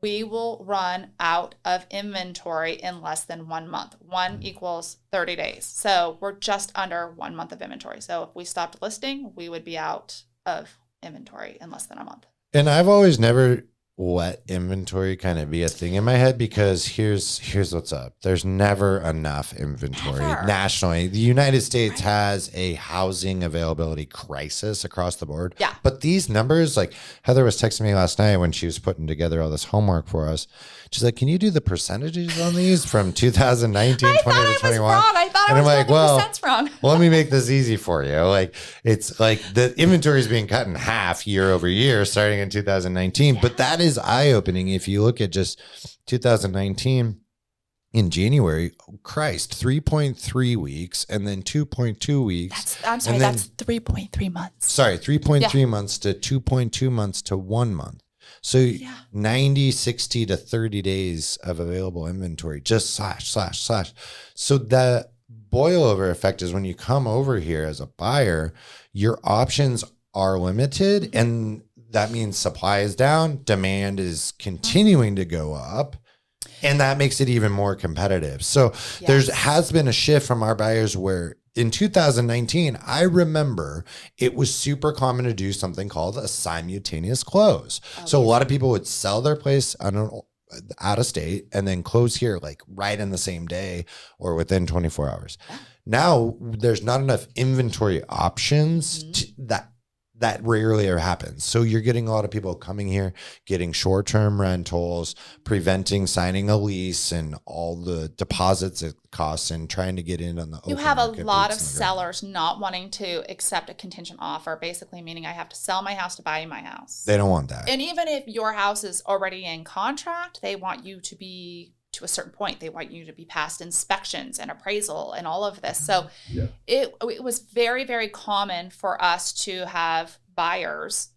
we will run out of inventory in less than 1 month. 1 equals 30 days. So we're just under 1 month of inventory. So if we stopped listing, we would be out of inventory in less than a month. And I've always never let inventory kind of be a thing in my head, because here's what's up. There's never enough inventory nationally. The United States has a housing availability crisis across the board. Yeah. But these numbers, like Heather was texting me last night when she was putting together all this homework for us. She's like, can you do the percentages on these from 2019, 20 to 21? I thought I was like, wrong. Let me make this easy for you. Like, it's like the inventory is being cut in half year over year starting in 2019. But that is eye-opening. If you look at just 2019 in January, 3.3 weeks, and then 2.2 weeks. That's 3.3 months. Sorry, 3.3 months to 2.2 months to 1 month. So 90, 60 to 30 days of available inventory, just slash. So the boilover effect is when you come over here as a buyer, your options are limited, and that means supply is down, demand is continuing to go up, and that makes it even more competitive. So there has been a shift from our buyers where in 2019, I remember it was super common to do something called a simultaneous close. So a lot of people would sell their place out of state and then close here like right in the same day or within 24 hours. Now there's not enough inventory options that rarely ever happens. So you're getting a lot of people coming here, getting short-term rentals, preventing signing a lease and all the deposits it costs, and trying to get in on the open market. You have a lot of sellers not wanting to accept a contingent offer, basically meaning I have to sell my house to buy my house. They don't want that. And even if your house is already in contract, they want you to be to a certain point. They want you to be past inspections and appraisal and all of this. So it was very, very common for us to have buyers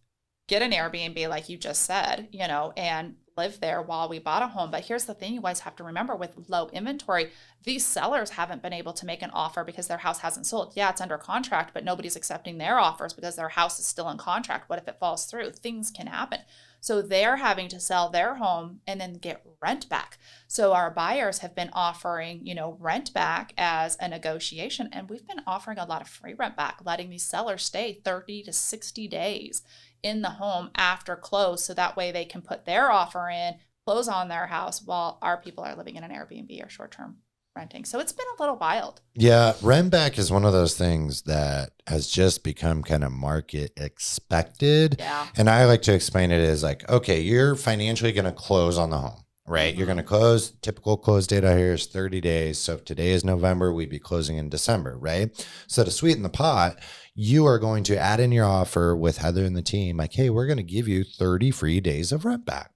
get an Airbnb, like you just said, you know, and live there while we bought a home. But here's the thing you guys have to remember: with low inventory, these sellers haven't been able to make an offer because their house hasn't sold. Yeah, it's under contract, but nobody's accepting their offers because their house is still in contract. What if it falls through? Things can happen. So they're having to sell their home and then get rent back. So our buyers have been offering, rent back as a negotiation. And we've been offering a lot of free rent back, letting these sellers stay 30 to 60 days in the home after close. So that way they can put their offer in, close on their house while our people are living in an Airbnb or short-term renting. So it's been a little wild. Yeah, rent back is one of those things that has just become kind of market expected. Yeah. And I like to explain it as like, okay, you're financially going to close on the home, right? Mm-hmm. You're going to close. Typical close date out here is 30 days. So if today is November, we'd be closing in December, right? So to sweeten the pot, you are going to add in your offer with Heather and the team, like, hey, we're going to give you 30 free days of rent back.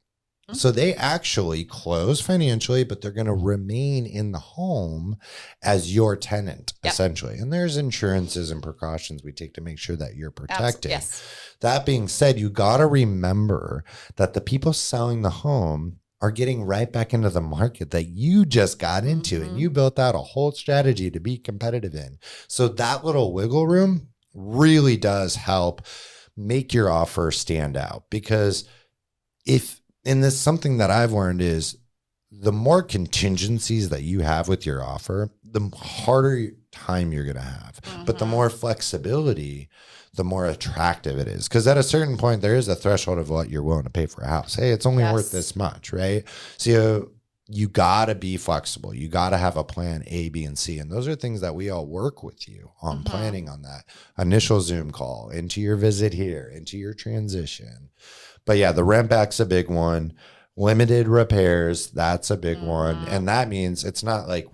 So they actually close financially, but they're going to remain in the home as your tenant, essentially. And there's insurances and precautions we take to make sure that you're protected. Yes. That being said, you got to remember that the people selling the home are getting right back into the market that you just got into, and you built out a whole strategy to be competitive in. So that little wiggle room really does help make your offer stand out, because and this something that I've learned is the more contingencies that you have with your offer, the harder time you're going to have. But the more flexibility, the more attractive it is. Because at a certain point, there is a threshold of what you're willing to pay for a house. Hey, it's only worth this much, right? So you got to be flexible. You got to have a plan A, B, and C. And those are things that we all work with you on planning on that initial Zoom call, into your visit here, into your transition. But yeah, the rent back's a big one. Limited repairs, that's a big one. And that means it's not like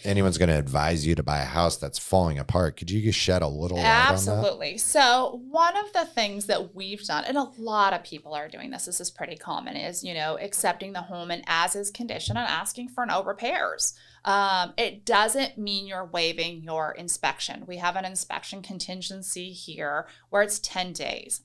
anyone's going to advise you to buy a house that's falling apart. Could you just shed a little light on that? Absolutely. So one of the things that we've done, and a lot of people are doing this is pretty common, is, accepting the home in as-is condition and asking for no repairs. It doesn't mean you're waiving your inspection. We have an inspection contingency here where it's 10 days.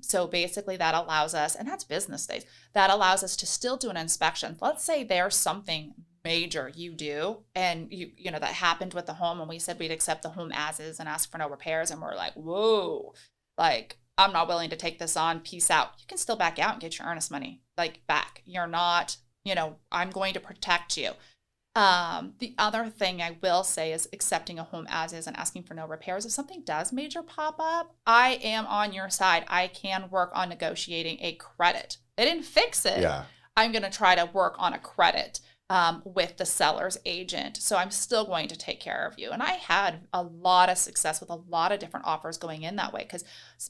So basically that allows us, and that's business days, that allows us to still do an inspection. Let's say there's something major you do, and you know that happened with the home, and we said we'd accept the home as is and ask for no repairs, and we're like, whoa, like, I'm not willing to take this on, peace out. You can still back out and get your earnest money back. You're not, I'm going to protect you. The other thing I will say is accepting a home as is and asking for no repairs. If something does major pop up, I am on your side. I can work on negotiating a credit. They didn't fix it. Yeah. I'm going to try to work on a credit with the seller's agent. So I'm still going to take care of you. And I had a lot of success with a lot of different offers going in that way, because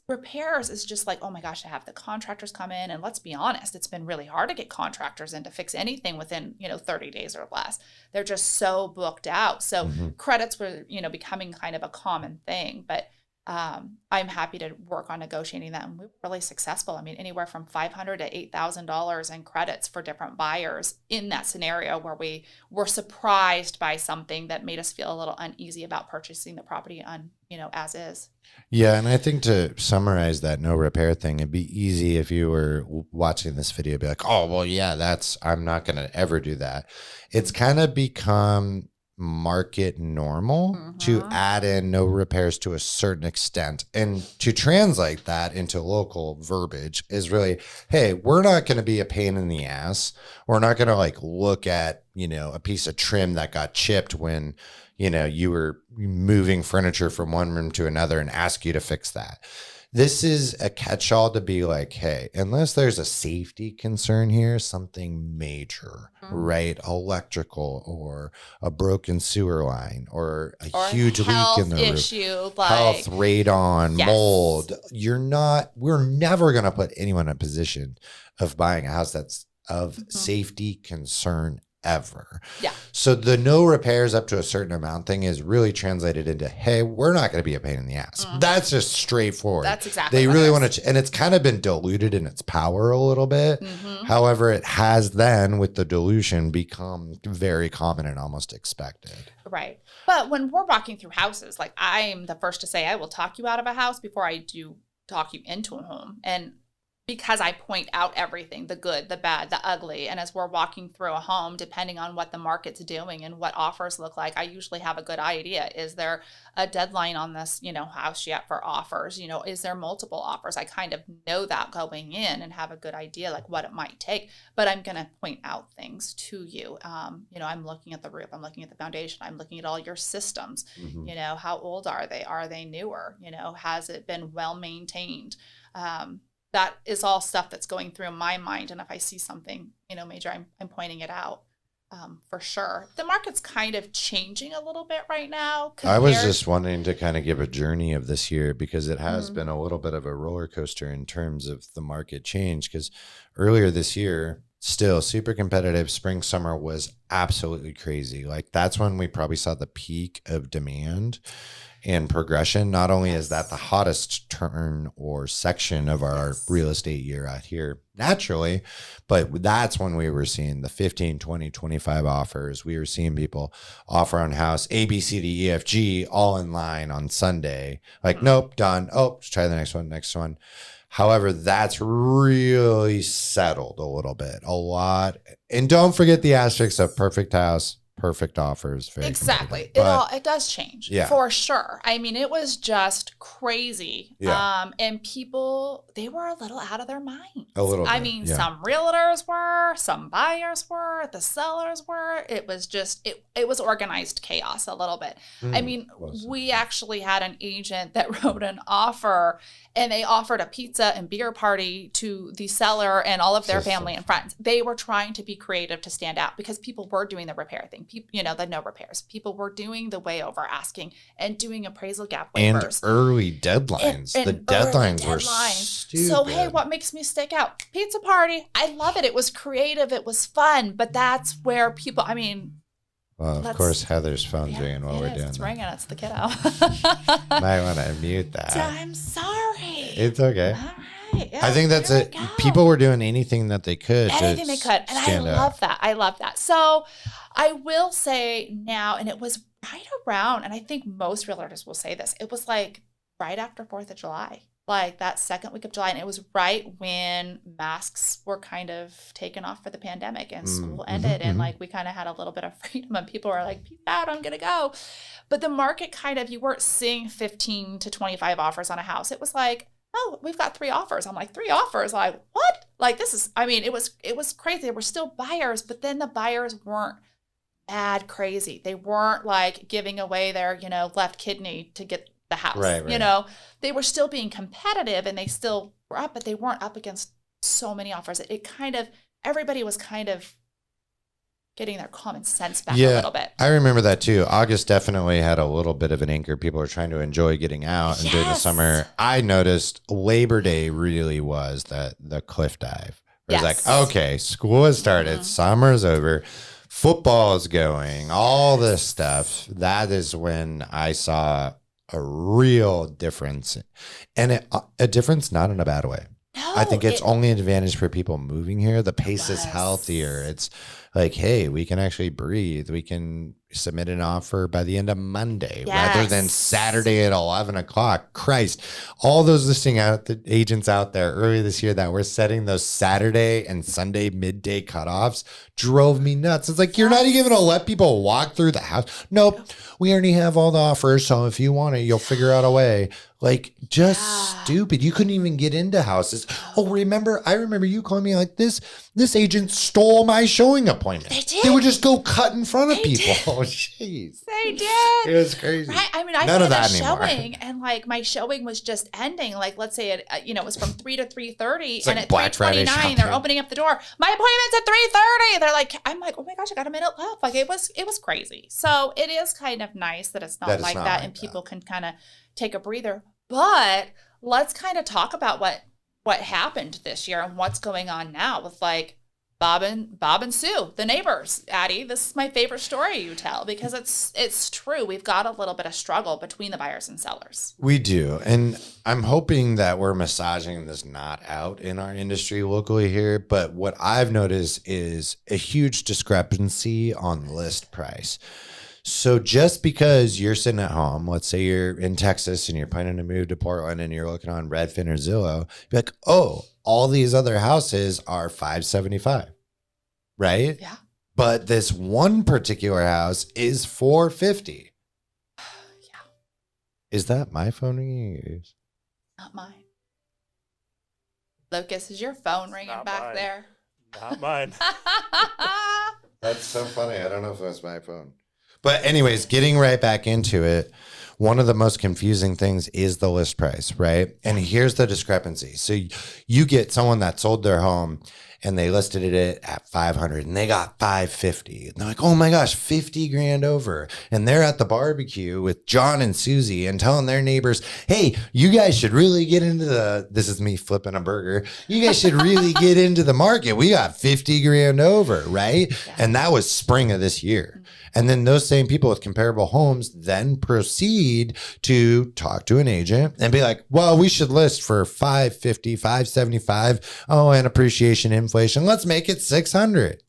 repairs is just like, oh my gosh, to have the contractors come in. And let's be honest, it's been really hard to get contractors in to fix anything within, 30 days or less. They're just so booked out. So credits were, becoming kind of a common thing. But I'm happy to work on negotiating that. And we were really successful. I mean, anywhere from $500 to $8,000 in credits for different buyers in that scenario where we were surprised by something that made us feel a little uneasy about purchasing the property on, as is. Yeah. And I think to summarize that no repair thing, it'd be easy if you were watching this video, be like, oh, well, yeah, I'm not going to ever do that. It's kind of become market normal to add in no repairs to a certain extent, and to translate that into local verbiage is really, hey, we're not going to be a pain in the ass. We're not going to look at a piece of trim that got chipped when you were moving furniture from one room to another and ask you to fix that. This is a catch-all to be like, hey, unless there's a safety concern here, something major, right? Electrical, or a broken sewer line, or a huge leak in the issue, roof, health, radon, mold. We're never going to put anyone in a position of buying a house that's of safety concern ever. Yeah. So the no repairs up to a certain amount thing is really translated into, hey, we're not going to be a pain in the ass. That's just straightforward. That's exactly they really want to, and it's kind of been diluted in its power a little bit. However, it has then, with the dilution, become very common and almost expected. Right. But when we're walking through houses, I'm the first to say I will talk you out of a house before I do talk you into a home. And because I point out everything, the good, the bad, the ugly. And as we're walking through a home, depending on what the market's doing and what offers look like, I usually have a good idea. Is there a deadline on this, house yet for offers? Is there multiple offers? I kind of know that going in and have a good idea like what it might take, but I'm going to point out things to you. I'm looking at the roof, I'm looking at the foundation, I'm looking at all your systems. How old are they? Are they newer? Has it been well maintained? That is all stuff that's going through my mind. And if I see something, major, I'm pointing it out for sure. The market's kind of changing a little bit right now. I was just wanting to kind of give a journey of this year because it has been a little bit of a roller coaster in terms of the market change. Because earlier this year, still super competitive, spring, summer was absolutely crazy. Like that's when we probably saw the peak of demand and progression. Not only is that the hottest turn or section of our real estate year out here naturally, but that's when we were seeing the 15, 20, 25 offers. We were seeing people offer on house A, B, C, D, E, F, G all in line on Sunday. Like, nope, done. Oh, let's try the next one. However, that's really settled a little bit, a lot. And don't forget the asterisks of perfect house, perfect offers. Exactly. It does change for sure. I mean, it was just crazy. Yeah. And people, they were a little out of their minds. A little bit. I mean, some realtors were, some buyers were, the sellers were. It was just, it was organized chaos a little bit. I mean, we actually had an agent that wrote an offer and they offered a pizza and beer party to the seller and all of their family and friends. They were trying to be creative to stand out because people were doing the repair thing. People, the no repairs. People were doing the way over asking and doing appraisal gap waivers. And early deadlines. The deadlines were stupid. So, hey, what makes me stick out? Pizza party. I love it. It was creative. It was fun. But that's where people, I mean. Well, of course, Heather's phone's ringing while we're doing It's ringing. It's the kiddo. Might want to mute that. I'm sorry. It's okay. All right. Yeah, I think that's it. People were doing anything that they could. Anything they could. And I love that. I love that. So I will say now, and it was right around, and I think most realtors will say this, it was like right after 4th of July. Like that second week of July. And it was right when masks were kind of taken off for the pandemic and school ended. And like we kind of had a little bit of freedom and people were like, peace out, I'm going to go. But the market kind of, you weren't seeing 15 to 25 offers on a house. It was like, oh, we've got 3 offers. I'm like, 3 offers? Like, what? Like this is, I mean, it was crazy. There were still buyers, but then the buyers weren't bad crazy. They weren't like giving away their, left kidney to get the house. Right. They were still being competitive and they still were up, but they weren't up against so many offers. It kind of, everybody was kind of getting their common sense back a little bit. I remember that too. August definitely had a little bit of an anchor. People were trying to enjoy getting out and during the summer. I noticed Labor Day really was the cliff dive. It was like, okay, school has started, summer's over, football is going, all this stuff. That is when I saw a real difference, and a difference not in a bad way. No, I think it's only an advantage for people moving here. The pace is healthier. It's like, hey, we can actually breathe. We can submit an offer by the end of Monday rather than Saturday at 11 o'clock. Christ, all those agents out there earlier this year that were setting those Saturday and Sunday midday cutoffs drove me nuts. It's like, you're not even going to let people walk through the house. Nope. We already have all the offers. So if you want it, you'll figure out a way. Like, just stupid. You couldn't even get into houses. Oh, I remember you calling me like this agent stole my showing appointment. They did. They would just go cut in front of people. Oh, jeez. They did. It was crazy. Right? I mean, I did a showing and like my showing was just ending. Like, let's say it, it was from 3 to 3:30 and like at 3:29 they're opening up the door. My appointment's at 3:30. They're like, I'm like, oh my gosh, I got a minute left. Like it was crazy. So it is kind of nice that it's not like that and people can kind of take a breather. But let's kind of talk about what happened this year and what's going on now with like Bob and Sue, the neighbors. Addie, this is my favorite story you tell because it's true. We've got a little bit of struggle between the buyers and sellers. We do. And I'm hoping that we're massaging this knot out in our industry locally here. But what I've noticed is a huge discrepancy on list price. So just because you're sitting at home, let's say you're in Texas and you're planning to move to Portland and you're looking on Redfin or Zillow, you're like, oh, all these other houses are $575, right? Yeah. But this one particular house is $450. Yeah. Is that my phone ringing or yours? Not mine. Lucas, is your phone ringing back mine. there? Not mine. That's so funny. I don't know if that's my phone. But anyways, getting right back into it, one of the most confusing things is the list price, right? And here's the discrepancy. So you get someone that sold their home and they listed it at 500 and they got 550. And they're like, oh my gosh, 50 grand over. And they're at the barbecue with John and Susie and telling their neighbors, hey, you guys should really get into this is me flipping a burger. You guys should really get into the market. We got 50 grand over, right? Yeah. And that was spring of this year. Mm-hmm. And then those same people with comparable homes then proceed to talk to an agent and be like, well, we should list for 550, 575. Oh, and appreciation, inflation. Let's make it 600.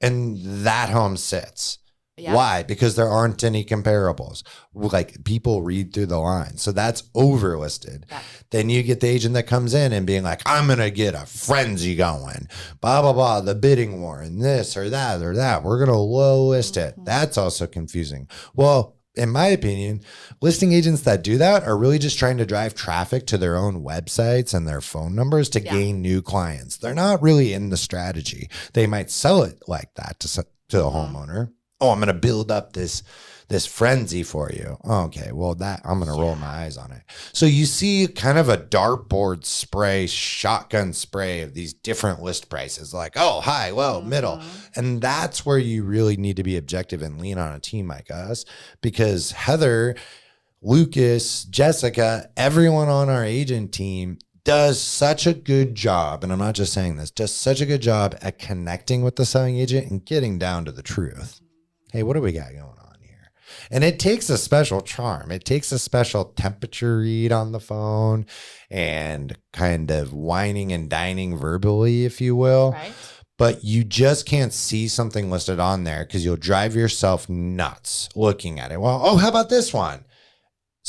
And that home sits. Yep. Why? Because there aren't any comparables. Like people read through the line. So that's overlisted. Yeah. Then you get the agent that comes in and being like, I'm going to get a frenzy going. Blah, blah, blah. The bidding war and this or that or that. We're going to low list it. That's also confusing. Well, in my opinion, listing agents that do that are really just trying to drive traffic to their own websites and their phone numbers to gain new clients. They're not really in the strategy. They might sell it like that to the homeowner. Oh, I'm going to build up this frenzy for you. Okay, well, that I'm going to roll my eyes on it. So you see kind of a dartboard spray, shotgun spray of these different list prices like, oh, high, low, middle. And that's where you really need to be objective and lean on a team like us because Heather, Lucas, Jessica, everyone on our agent team does such a good job, and I'm not just saying this, does such a good job at connecting with the selling agent and getting down to the truth. Hey, what do we got going on here? And it takes a special charm. It takes a special temperature read on the phone and kind of whining and dining verbally, if you will. Right. But you just can't see something listed on there because you'll drive yourself nuts looking at it. Well, oh, how about this one?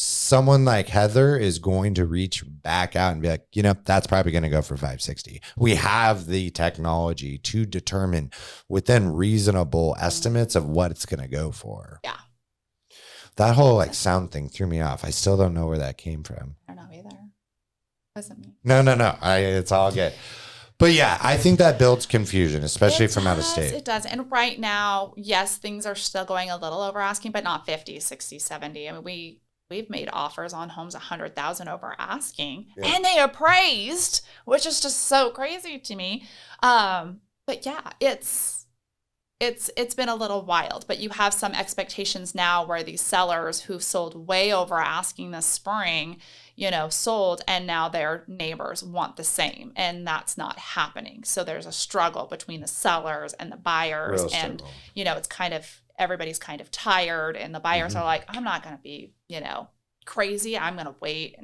Someone like Heather is going to reach back out and be like, that's probably going to go for 560. We have the technology to determine within reasonable estimates of what it's going to go for. Yeah. That whole sound thing threw me off. I still don't know where that came from. I don't know either. Wasn't me. No. It's all good. But yeah, I think that builds confusion, especially from out of state. It does. And right now, yes, things are still going a little over asking, but not 50, 60, 70. I mean, We've made offers on homes 100,000 over asking, and they appraised, which is just so crazy to me. But yeah, it's been a little wild. But you have some expectations now where these sellers who sold way over asking this spring, sold, and now their neighbors want the same, and that's not happening. So there's a struggle between the sellers and the buyers, and it's kind of. Everybody's kind of tired and the buyers are like, I'm not going to be, crazy. I'm going to wait.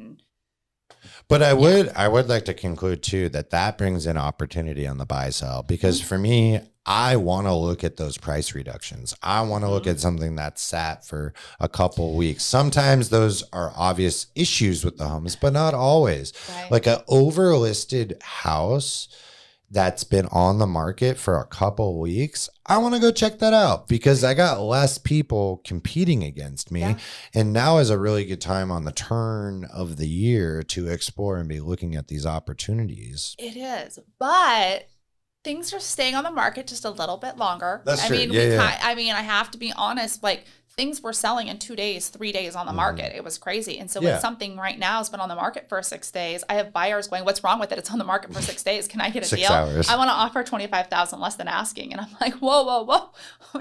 But I would like to conclude too, that brings in opportunity on the buy sell, because for me, I want to look at those price reductions. I want to look at something that's sat for a couple weeks. Sometimes those are obvious issues with the homes, but not always. Right. Like an overlisted house that's been on the market for a couple weeks, I want to go check that out because I got less people competing against me. Yeah. And now is a really good time on the turn of the year to explore and be looking at these opportunities. It is, but things are staying on the market just a little bit longer. That's true. I have to be honest, things were selling in 2 days, 3 days on the market. It was crazy. And so when something right now has been on the market for 6 days, I have buyers going, what's wrong with it? It's on the market for 6 days. Can I get a 6 deal? hours. I want to offer $25,000 less than asking. And I'm like, whoa.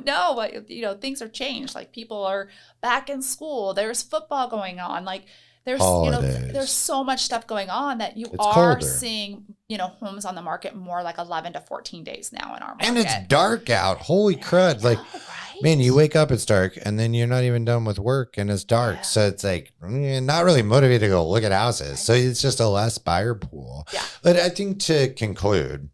No, things are changed. People are back in school. There's football going on. There's there's so much stuff going on that it's are colder. Seeing homes on the market more like 11 to 14 days now in our market. And it's dark out. Holy crud. Right? Man, you wake up, it's dark, and then you're not even done with work and it's dark. Yeah. So it's not really motivated to go look at houses. Right. So it's just a less buyer pool. Yeah. But I think to conclude,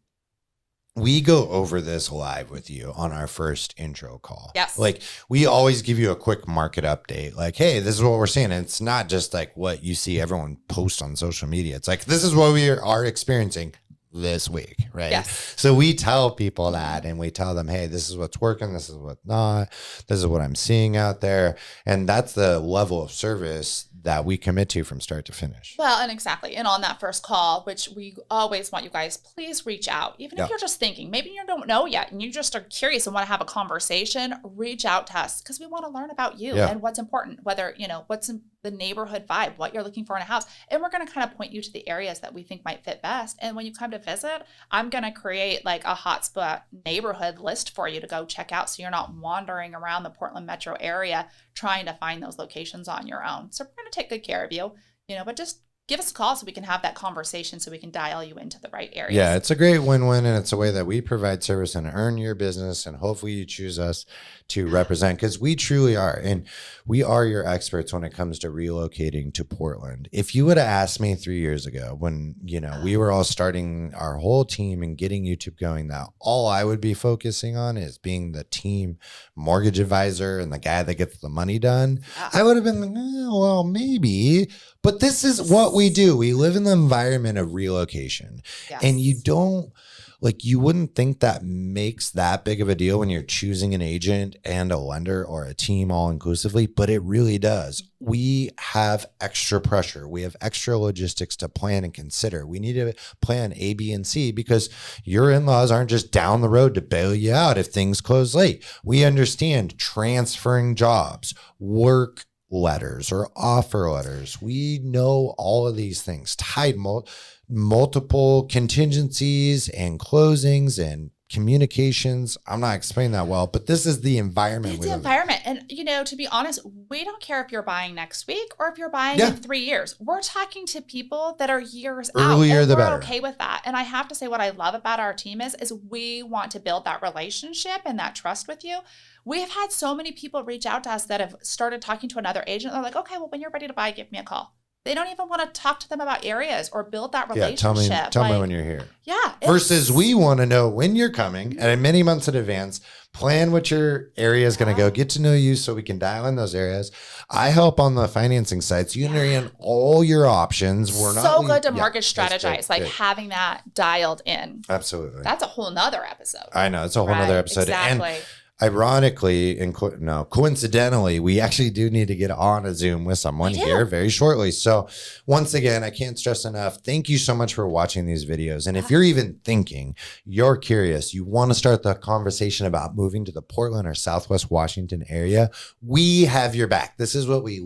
we go over this live with you on our first intro call. Yes. We always give you a quick market update. Hey, this is what we're seeing. And it's not just what you see everyone post on social media. It's this is what we are experiencing this week, right? Yes. So we tell people that, and we tell them, hey, this is what's working, this is what's not, this is what I'm seeing out there. And that's the level of service that we commit to from start to finish. Well, and exactly. And on that first call, which we always want you guys, please reach out. Even if you're just thinking, maybe you don't know yet and you just are curious and want to have a conversation, reach out to us because we want to learn about you and what's important, whether, what's in the neighborhood vibe, what you're looking for in a house. And we're going to kind of point you to the areas that we think might fit best. And when you come to visit, I'm going to create like a hotspot neighborhood list for you to go check out so you're not wandering around the Portland metro area trying to find those locations on your own. So we're going to take good care of you, but just give us a call so we can have that conversation so we can dial you into the right areas. Yeah, it's a great win-win, and it's a way that we provide service and earn your business, and hopefully you choose us to represent, because we truly are, and we are your experts when it comes to relocating to Portland. If you would have asked me 3 years ago when, we were all starting our whole team and getting YouTube going, that all I would be focusing on is being the team mortgage advisor and the guy that gets the money done, I would have been like, well, maybe. But this is what we do. We live in the environment of relocation. Yes. And you wouldn't think that makes that big of a deal when you're choosing an agent and a lender or a team all inclusively, but it really does. We have extra pressure. We have extra logistics to plan and consider. We need to plan A, B, and C because your in-laws aren't just down the road to bail you out if things close late. We understand transferring jobs, work letters or offer letters. We know all of these things, tied multiple contingencies and closings and communications. I'm not explaining that well, but this is the environment. It's the environment. And, to be honest, we don't care if you're buying next week or if you're buying in 3 years. We're talking to people that are years earlier out. And the we're better. Okay with that. And I have to say what I love about our team is we want to build that relationship and that trust with you. We have had so many people reach out to us that have started talking to another agent. They're like, okay, well, when you're ready to buy, give me a call. They don't even want to talk to them about areas or build that relationship. Yeah, tell me when you're here. Yeah. Versus we want to know when you're coming and many months in advance, plan what your area is going to go, get to know you so we can dial in those areas. I help on the financing side. So you understand all your options. We're not so good to mortgage strategize, having that dialed in. Absolutely. That's a whole nother episode. I know. It's a whole nother episode. Exactly. And ironically, coincidentally, we actually do need to get on a Zoom with someone here very shortly. So once again, I can't stress enough, thank you so much for watching these videos. And if you're even thinking, you're curious, you want to start the conversation about moving to the Portland or Southwest Washington area, we have your back. This is what we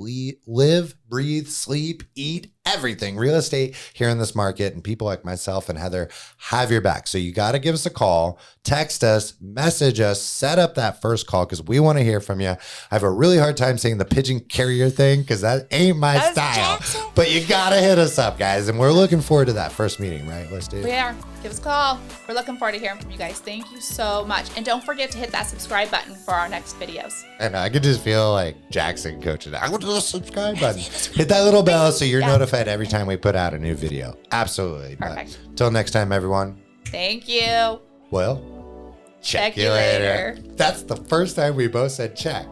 live, breathe, sleep, eat, everything real estate here in this market, and people like myself and Heather have your back. So you got to give us a call, text us, message us, set up that first call because we want to hear from you. I have a really hard time saying the pigeon carrier thing because that ain't my style, but you got to hit us up, guys. And we're looking forward to that first meeting, right? Let's do it. We are. Give us a call. We're looking forward to hearing from you guys. Thank you so much. And don't forget to hit that subscribe button for our next videos. And I could just feel like Jackson coaching. I want to subscribe button. Hit that little bell so you're notified every time we put out a new video. Absolutely. Perfect. Till next time, everyone. Thank you. Well, check you later. That's the first time we both said check.